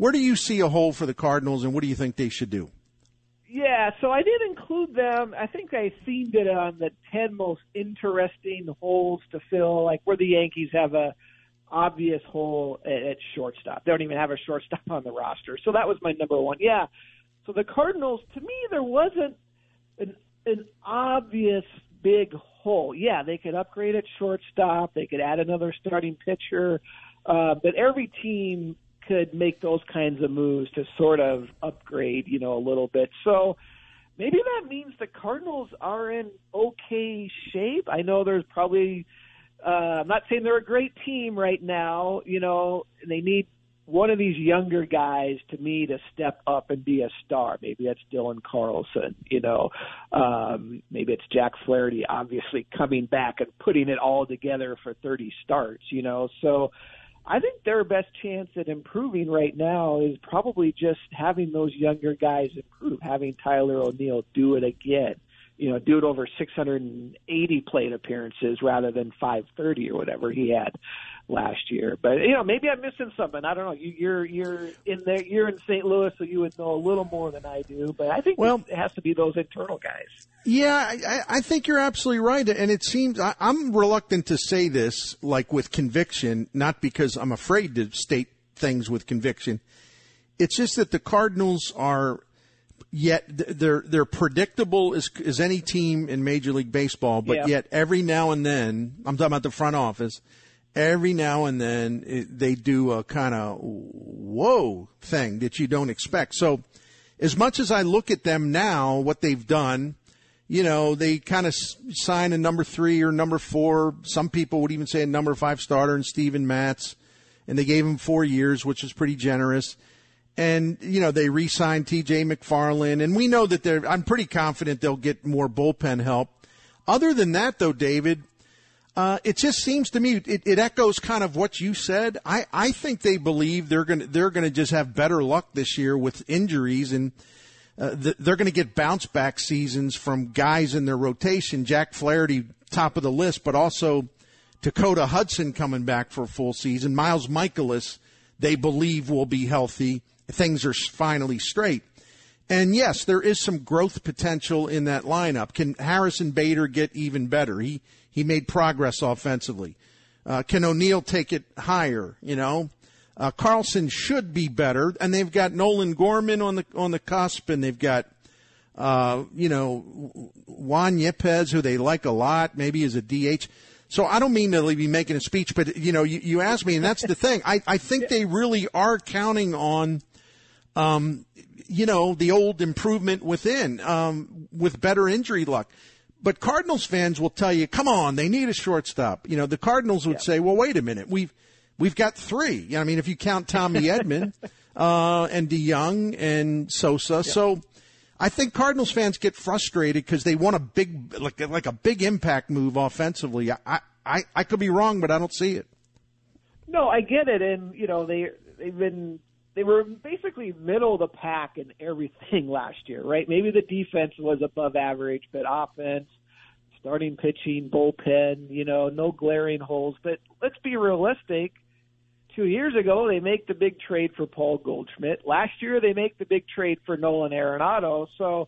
Where do you see a hole for the Cardinals, and what do you think they should do? Yeah, so I did include them. I think I themed it on the 10 most interesting holes to fill, like where the Yankees have a obvious hole at shortstop. They don't even have a shortstop on the roster. So that was my number one. Yeah. So the Cardinals, to me, there wasn't an obvious big hole. Yeah, they could upgrade at shortstop. They could add another starting pitcher. But every team could make those kinds of moves to sort of upgrade, a little bit. So maybe that means the Cardinals are in okay shape. I know there's probably I'm not saying they're a great team right now, and they need one of these younger guys, to me, to step up and be a star. Maybe that's Dylan Carlson, maybe it's Jack Flaherty, obviously coming back and putting it all together for 30 starts, So I think their best chance at improving right now is probably just having those younger guys improve, having Tyler O'Neill do it again, do it over 680 plate appearances rather than 530 or whatever he had last year. But, maybe I'm missing something. I don't know. You're in there. You're in St. Louis, so you would know a little more than I do. But I think it has to be those internal guys. Yeah, I think you're absolutely right. And it seems I'm reluctant to say this like with conviction, not because I'm afraid to state things with conviction. It's just that the Cardinals are yet they're predictable as any team in Major League Baseball, but yet every now and then, I'm talking about the front office, every now and then they do a kind of whoa thing that you don't expect. So as much as I look at them now, what they've done, they kind of sign a number 3 or number 4. Some people would even say a number 5 starter in Steven Matz, and they gave him 4 years, which is pretty generous. And, they re-signed T.J. McFarland, and we know that I'm pretty confident they'll get more bullpen help. Other than that, though, David, it just seems to me it echoes kind of what you said. I think they believe they're going to just have better luck this year with injuries, and they're going to get bounce back seasons from guys in their rotation. Jack Flaherty, top of the list, but also Dakota Hudson coming back for a full season. Miles Miklasz, they believe, will be healthy. Things are finally straight. And yes, there is some growth potential in that lineup. Can Harrison Bader get even better? He made progress offensively. Can O'Neill take it higher? Carlson should be better, and they've got Nolan Gorman on the cusp, and they've got Juan Yepez, who they like a lot, maybe as a DH. So I don't mean to be making a speech, but you asked me, and that's the thing. I think they really are counting on the old improvement within with better injury luck. But Cardinals fans will tell you, come on, they need a shortstop. The Cardinals would say, well, wait a minute, we've got 3. I mean, if you count Tommy Edman and DeYoung and Sosa. Yeah. So I think Cardinals fans get frustrated because they want a big, like a big impact move offensively. I could be wrong, but I don't see it. No, I get it, and they were basically middle of the pack in everything last year, right? Maybe the defense was above average, but offense, starting pitching, bullpen, no glaring holes. But let's be realistic. 2 years ago, they make the big trade for Paul Goldschmidt. Last year, they make the big trade for Nolan Arenado. So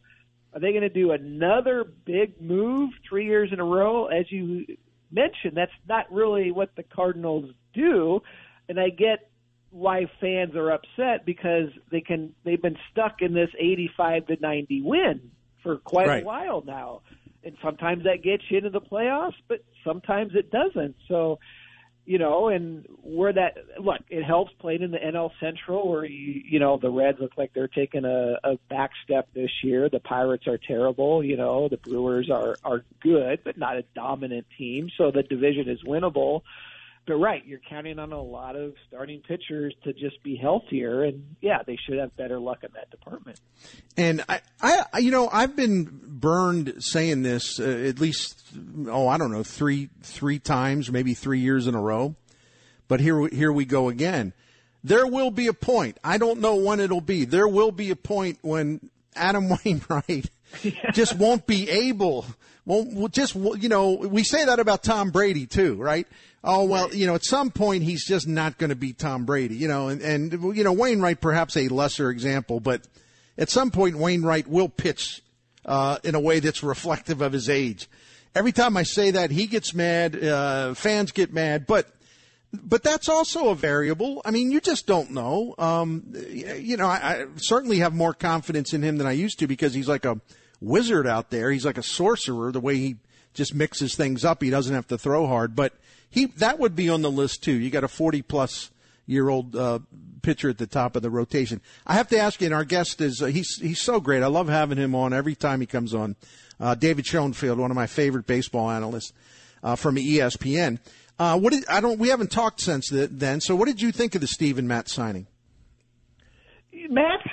are they going to do another big move 3 years in a row? As you mentioned, that's not really what the Cardinals do. And I get why fans are upset because they've been stuck in this 85-90 win for quite a while now. And sometimes that gets you into the playoffs, but sometimes it doesn't. So, and where it helps playing in the NL Central where, the Reds look like they're taking a back step this year. The Pirates are terrible. The Brewers are good, but not a dominant team. So the division is winnable. But right, you're counting on a lot of starting pitchers to just be healthier, and they should have better luck in that department. And I've been burned saying this at least, I don't know, three times, maybe 3 years in a row. But here we go again. There will be a point. I don't know when it'll be. There will be a point when Adam Wainwright just won't be able. We say that about Tom Brady too, right? Oh, well, at some point he's just not going to be Tom Brady, and Wainwright perhaps a lesser example, but at some point Wainwright will pitch in a way that's reflective of his age. Every time I say that, he gets mad, fans get mad, but that's also a variable. I mean, you just don't know. I certainly have more confidence in him than I used to because he's like a wizard out there. He's like a sorcerer, the way he just mixes things up. He doesn't have to throw hard, but that would be on the list too. You got a 40-plus-year-old pitcher at the top of the rotation. I have to ask you, and our guest is he's so great. I love having him on every time he comes on. David Schoenfield, one of my favorite baseball analysts from ESPN. We haven't talked since then. So, what did you think of the Steven Matz signing? Matz,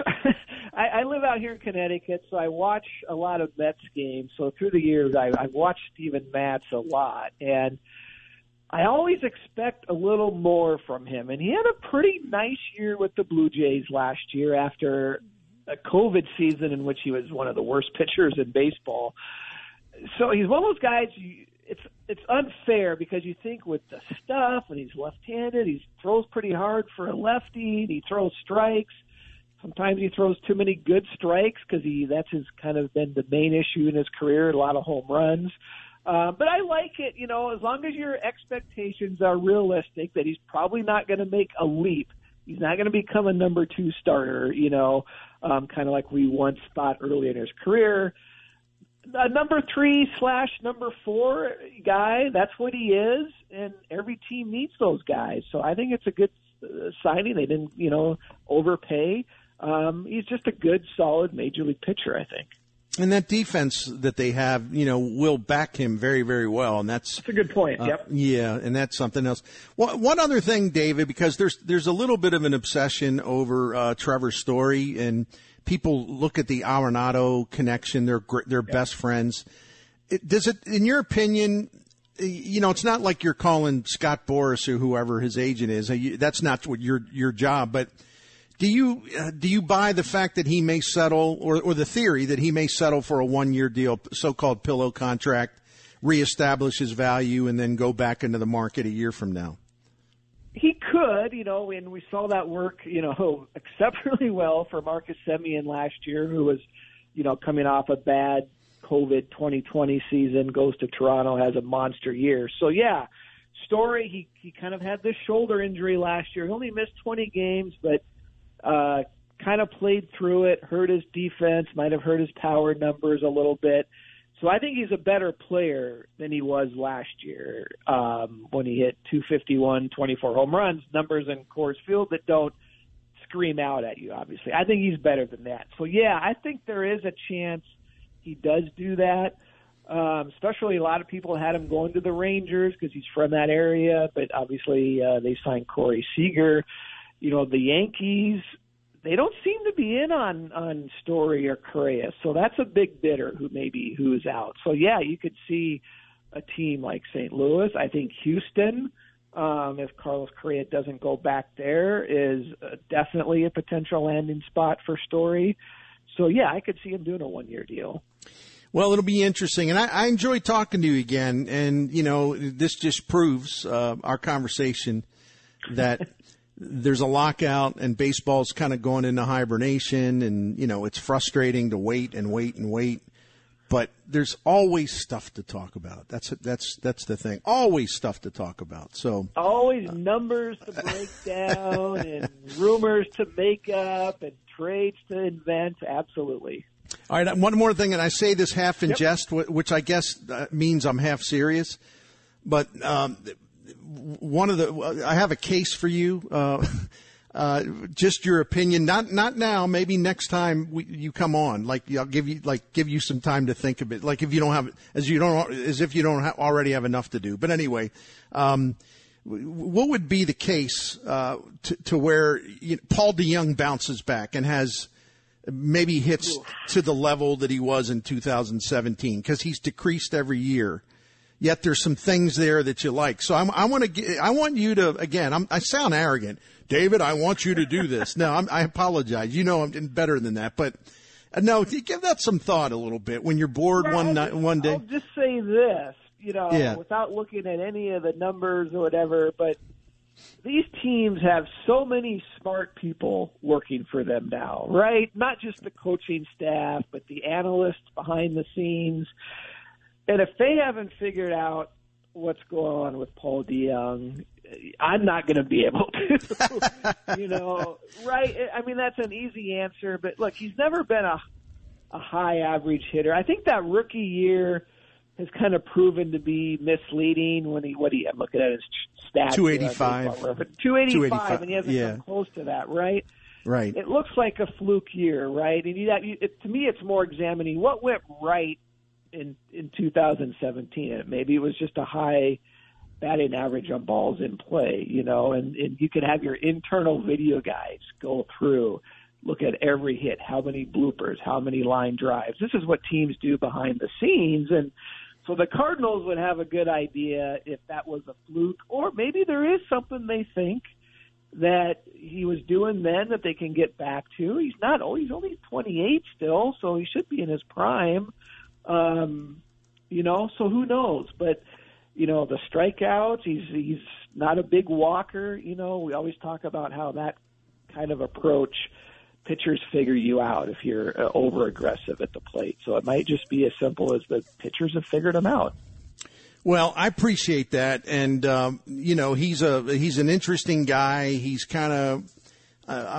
I live out here in Connecticut, so I watch a lot of Mets games. So through the years, I've watched Steven Matz a lot, and I always expect a little more from him. And he had a pretty nice year with the Blue Jays last year after a COVID season in which he was one of the worst pitchers in baseball. So he's one of those guys, it's unfair because you think with the stuff, and he's left-handed, he throws pretty hard for a lefty, and he throws strikes. Sometimes he throws too many good strikes because that's his kind of been the main issue in his career, a lot of home runs. But I like it, as long as your expectations are realistic, that he's probably not going to make a leap. He's not going to become a number 2 starter, kind of like we once thought early in his career. A number 3/number 4 guy, that's what he is, and every team needs those guys. So I think it's a good signing. They didn't, overpay. He's just a good, solid major league pitcher, I think. And that defense that they have, will back him very, very well. And that's a good point. Yep. Yeah, and that's something else. Well, one other thing, David, because there's a little bit of an obsession over Trevor's story, and people look at the Arenado connection. They're best friends. Does it, in your opinion, it's not like you're calling Scott Boras or whoever his agent is. That's not what your job, but. Do you buy the fact that he may settle, or the theory that he may settle for a 1-year deal, so-called pillow contract, reestablish his value, and then go back into the market a year from now? He could, and we saw that work, exceptionally well for Marcus Semien last year, who was, coming off a bad COVID 2020 season, goes to Toronto, has a monster year. So, yeah, Story, he kind of had this shoulder injury last year. He only missed 20 games, but kind of played through it, hurt his defense, might have hurt his power numbers a little bit. So I think he's a better player than he was last year when he hit 251, 24 home runs, numbers in Coors Field that don't scream out at you, obviously. I think he's better than that. So, yeah, I think there is a chance he does do that. Especially a lot of people had him going to the Rangers because he's from that area, but obviously they signed Corey Seager. The Yankees, they don't seem to be in on Story or Correa, so that's a big bidder who's out. So, yeah, you could see a team like St. Louis. I think Houston, if Carlos Correa doesn't go back there, is definitely a potential landing spot for Story. So, yeah, I could see him doing a 1-year deal. Well, it'll be interesting, and I enjoy talking to you again, and, this just proves our conversation that – there's a lockout and baseball's kind of going into hibernation, and, it's frustrating to wait and wait and wait, but there's always stuff to talk about. That's the thing. Always stuff to talk about. So always numbers to break down and rumors to make up and trades to invent. Absolutely. All right. One more thing. And I say this half in jest, which I guess means I'm half serious, but, I have a case for you. Just your opinion. Not now. Maybe next time you come on. I'll give you some time to think of it. Like if you don't have, as if you don't already have enough to do. But anyway, what would be the case to where Paul DeJong bounces back and has maybe hits to the level that he was in 2017 because he's decreased every year? Yet there's some things there that you like. So I want you to, again, I sound arrogant. David, I want you to do this. No, I apologize. I'm better than that. But no, give that some thought a little bit when you're bored one day. I'll just say this. without looking at any of the numbers or whatever, but these teams have so many smart people working for them now, right? Not just the coaching staff, but the analysts behind the scenes. And if they haven't figured out what's going on with Paul DeJong, I'm not going to be able to, right? I mean, that's an easy answer, but look, he's never been a high average hitter. I think that rookie year has kind of proven to be misleading when I'm looking at his stats. 285. 285, and he hasn't come close to that, right? Right. It looks like a fluke year, right? And to me, it's more examining what went right in 2017. Maybe it was just a high batting average on balls in play, and you can have your internal video guys go through, look at every hit, how many bloopers, how many line drives. This is what teams do behind the scenes, and so the Cardinals would have a good idea if that was a fluke, or maybe there is something they think that he was doing then that they can get back to. He's only 28 still, so he should be in his prime. So who knows? But, the strikeouts, he's not a big walker. We always talk about how that kind of approach, pitchers figure you out if you're over-aggressive at the plate. So it might just be as simple as the pitchers have figured him out. Well, I appreciate that. And, he's an interesting guy. He's kind of,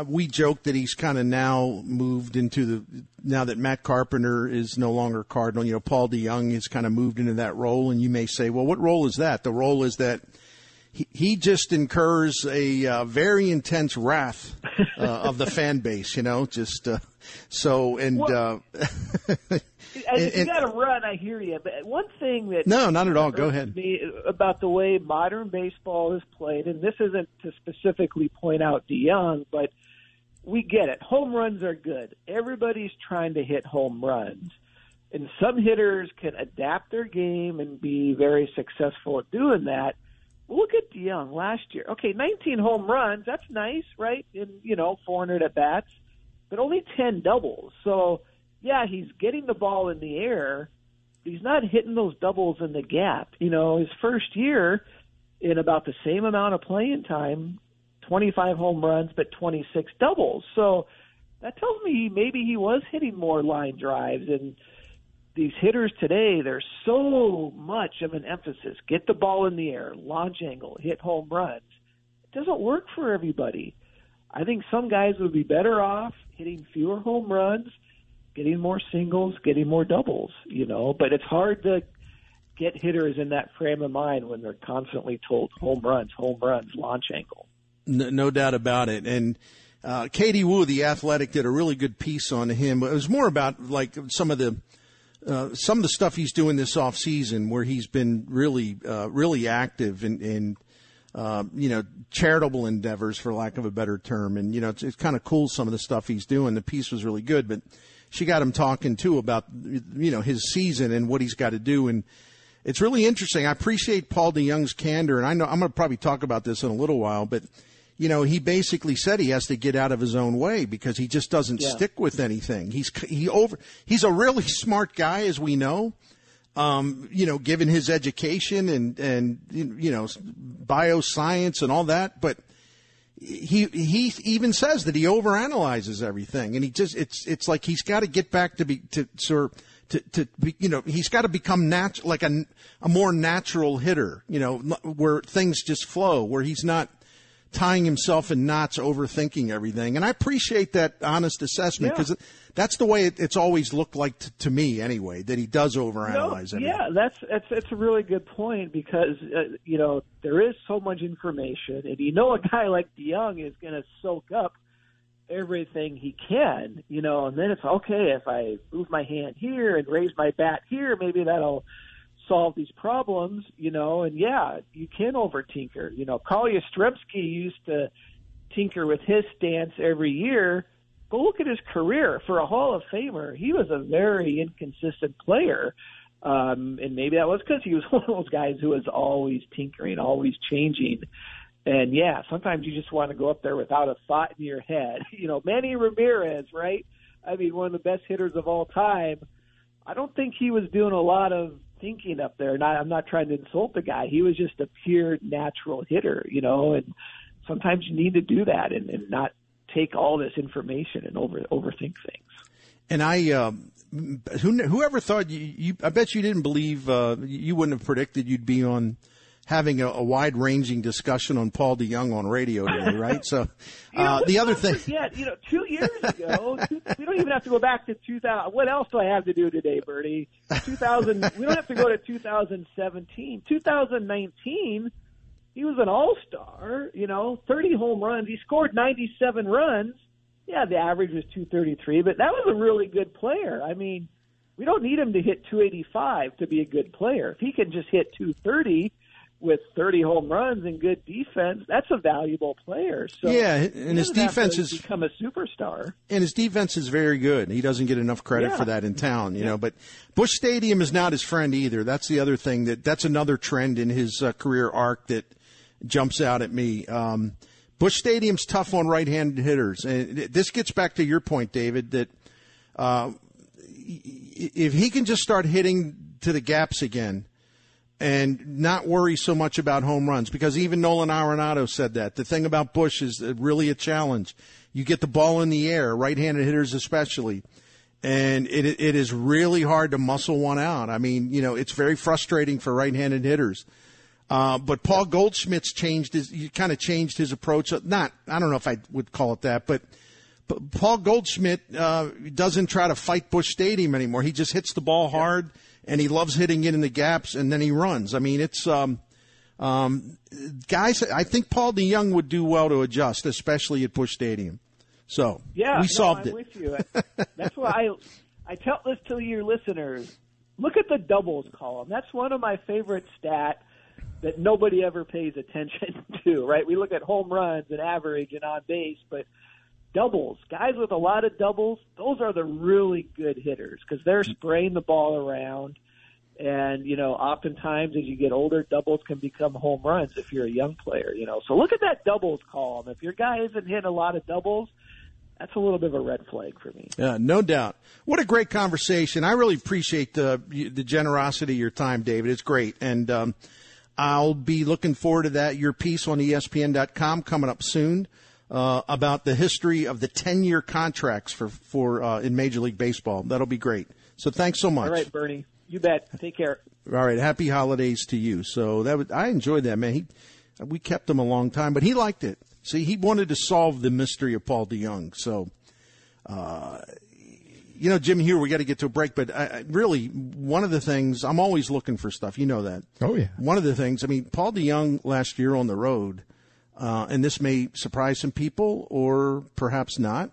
we joke that he's kind of now moved into now that Matt Carpenter is no longer Cardinal, Paul DeJong has kind of moved into that role. And you may say, well, what role is that? The role is that he just incurs a very intense wrath of the fan base, so and. Well, if you got to run, I hear you. But one thing that no, not at all. Go ahead. Me about the way modern baseball is played, and this isn't to specifically point out DeJong, but we get it. Home runs are good. Everybody's trying to hit home runs, and some hitters can adapt their game and be very successful at doing that. Look at DeJong last year. Okay, 19 home runs. That's nice, right? And 400 at bats, but only 10 doubles. So. Yeah, he's getting the ball in the air. He's not hitting those doubles in the gap. His first year, in about the same amount of playing time, 25 home runs, but 26 doubles. So that tells me maybe he was hitting more line drives. And these hitters today, there's so much of an emphasis. Get the ball in the air, launch angle, hit home runs. It doesn't work for everybody. I think some guys would be better off hitting fewer home runs, getting more singles, getting more doubles, but it's hard to get hitters in that frame of mind when they're constantly told home runs, launch angle. No doubt about it. And Katie Wu, the Athletic, did a really good piece on him. It was more about like some of the stuff he's doing this off season, where he's been really active in charitable endeavors, for lack of a better term. And it's kind of cool, some of the stuff he's doing. The piece was really good, but she got him talking too about his season and what he's got to do, and it's really interesting. I appreciate Paul DeJong's candor, and I know I'm going to probably talk about this in a little while, but he basically said he has to get out of his own way because he just doesn't stick with anything. He's a really smart guy, as we know. Given his education and bioscience and all that, but he even says that he overanalyzes everything, and it's like he's got to get back he's got to become like a more natural hitter, where things just flow, where he's not tying himself in knots, overthinking everything. And I appreciate that honest assessment, because that's the way it's always looked like to me anyway, that he does overanalyze everything. Yeah, that's a really good point, because, there is so much information, and a guy like DeJong is going to soak up everything he can, and then it's okay if I move my hand here and raise my bat here, maybe that'll solve these problems, and you can over-tinker. Carl Yastrzemski used to tinker with his stance every year, but look at his career. For a Hall of Famer, he was a very inconsistent player, and maybe that was because he was one of those guys who was always tinkering, always changing. And, sometimes you just want to go up there without a thought in your head. Manny Ramirez, right? I mean, one of the best hitters of all time. I don't think he was doing a lot of thinking up there. I'm not trying to insult the guy. He was just a pure natural hitter, and sometimes you need to do that and not take all this information and overthink things. And whoever thought I bet you didn't believe, you wouldn't have predicted you'd be on having a wide-ranging discussion on Paul DeJong on radio today, right? So the other thing, 2 years ago, we don't even have to go back to 2000. What else do I have to do today, Bertie? 2000. We don't have to go to 2017. 2019, he was an all-star. 30 home runs. He scored 97 runs. Yeah, the average was 233, but that was a really good player. I mean, we don't need him to hit 285 to be a good player. If he can just hit 230 with 30 home runs and good defense, that's a valuable player. So yeah, and his defense has become a superstar. And his defense is very good. He doesn't get enough credit for that in town, you know. But Busch Stadium is not his friend either. That's the other thing that's another trend in his career arc that jumps out at me. Busch Stadium's tough on right-handed hitters, and this gets back to your point, David, that if he can just start hitting to the gaps again and not worry so much about home runs, because even Nolan Arenado said that. The thing about Busch is really a challenge. You get the ball in the air, right-handed hitters especially, and it is really hard to muscle one out. I mean, it's very frustrating for right-handed hitters. But Paul Goldschmidt's changed his approach. I don't know if I would call it that, but Paul Goldschmidt doesn't try to fight Busch Stadium anymore. He just hits the ball hard, and he loves hitting it in the gaps, and then he runs. I mean, it's guys. I think Paul DeJong would do well to adjust, especially at Busch Stadium. So we solved it. I'm with you. That's why I tell this to your listeners. Look at the doubles column. That's one of my favorite stats that nobody ever pays attention to, right? We look at home runs and average and on base, but doubles, guys with a lot of doubles, those are the really good hitters because they're spraying the ball around. And, oftentimes as you get older, doubles can become home runs if you're a young player, So look at that doubles column. If your guy isn't hitting a lot of doubles, that's a little bit of a red flag for me. Yeah, no doubt. What a great conversation. I really appreciate the generosity of your time, David. It's great. And I'll be looking forward to that, your piece on ESPN.com coming up soon about the history of the 10-year contracts for in Major League Baseball. That'll be great. So thanks so much. All right, Bernie. You bet. Take care. All right. Happy holidays to you. So I enjoyed that, man. We kept him a long time, but he liked it. See, he wanted to solve the mystery of Paul DeJong. So, Jim, here, we got to get to a break, but really, one of the things, I'm always looking for stuff. You know that. Oh, yeah. One of the things, Paul DeJong last year on the road, and this may surprise some people or perhaps not,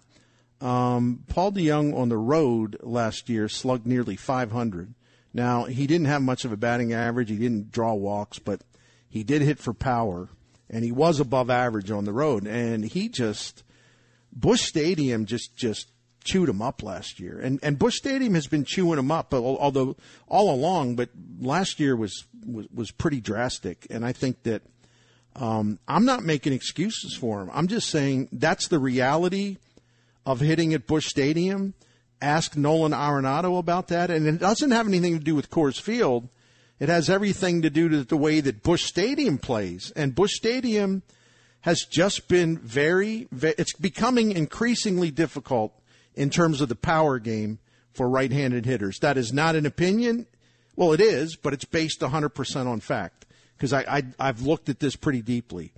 Paul DeJong on the road last year slugged nearly 500. Now, he didn't have much of a batting average. He didn't draw walks, but he did hit for power, and he was above average on the road. And Busch Stadium just chewed him up last year. And Busch Stadium has been chewing him up, although all along, but last year was pretty drastic. And I think that I'm not making excuses for him. I'm just saying that's the reality of hitting at Busch Stadium. Ask Nolan Arenado about that. And it doesn't have anything to do with Coors Field. It has everything to do with the way that Busch Stadium plays. And Busch Stadium has just been it's becoming increasingly difficult in terms of the power game for right-handed hitters. That is not an opinion. Well, it is, but it's based 100% on fact because I've looked at this pretty deeply.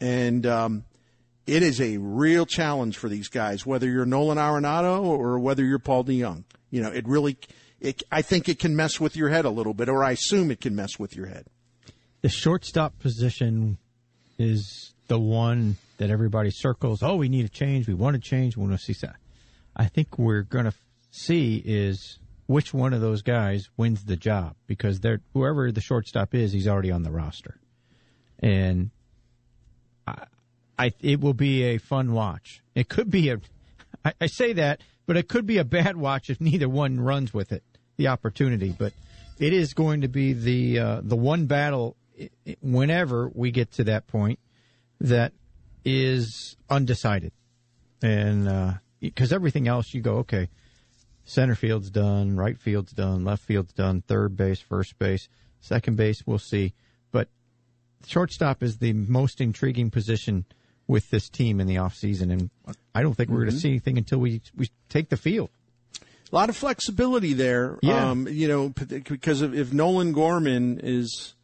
And it is a real challenge for these guys, whether you're Nolan Arenado or whether you're Paul DeJong. I think it can mess with your head a little bit, or I assume it can mess with your head. The shortstop position is the one that everybody circles. Oh, we need a change. We want to change. We want to see that. I think we're going to see is which one of those guys wins the job because whoever the shortstop is, he's already on the roster. And it will be a fun watch. It could be I say that, but it could be a bad watch if neither one runs with it, the opportunity. But it is going to be the one battle whenever we get to that point that is undecided. And because everything else you go, okay, Center field's done, right field's done, left field's done, third base, first base, second base, we'll see. But shortstop is the most intriguing position with this team in the offseason, and I don't think we're going to see anything until we take the field. A lot of flexibility there, because if Nolan Gorman is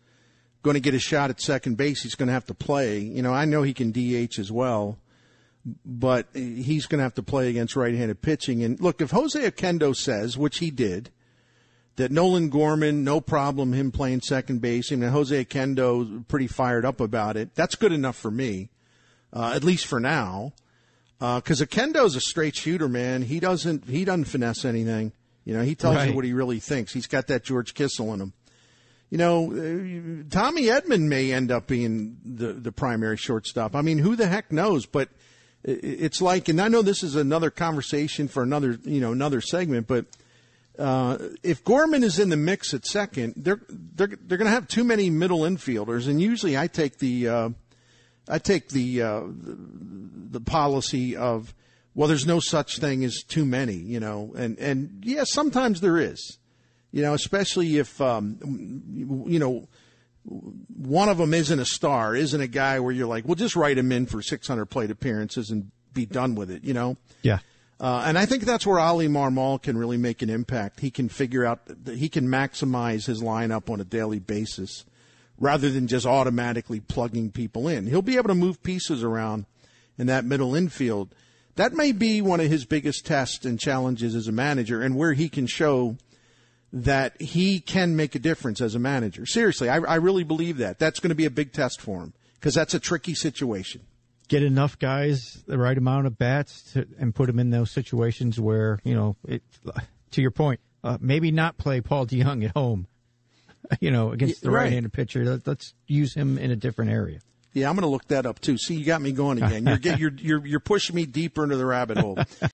going to get a shot at second base, he's going to have to play. I know he can DH as well, but he's going to have to play against right-handed pitching. And look, if Jose Oquendo says, which he did, that Nolan Gorman, no problem him playing second base, and Jose Oquendo pretty fired up about it, that's good enough for me, at least for now. Because Oquendo's a straight shooter, man. He doesn't finesse anything. He tells you what he really thinks. He's got that George Kissel in him. Tommy Edman may end up being the primary shortstop. I mean, who the heck knows? But it's like, and I know this is another conversation for another segment, but if Gorman is in the mix at second, they're going to have too many middle infielders, and usually I take the policy of, well, there's no such thing as too many, and yeah, sometimes there is, especially if, one of them isn't a star, isn't a guy where you're like, well, just write him in for 600 plate appearances and be done with it, Yeah. And I think that's where Ali Marmol can really make an impact. He can figure out that he can maximize his lineup on a daily basis, rather than just automatically plugging people in. He'll be able to move pieces around in that middle infield. That may be one of his biggest tests and challenges as a manager, and where he can show that he can make a difference as a manager. Seriously, I really believe that. That's going to be a big test for him, because that's a tricky situation. Get enough guys, the right amount of bats, and put them in those situations where, to your point, maybe not play Paul DeJong at home. Against the right-handed pitcher. Let's use him in a different area. Yeah, I'm going to look that up too. See, you got me going again. You're pushing me deeper into the rabbit hole.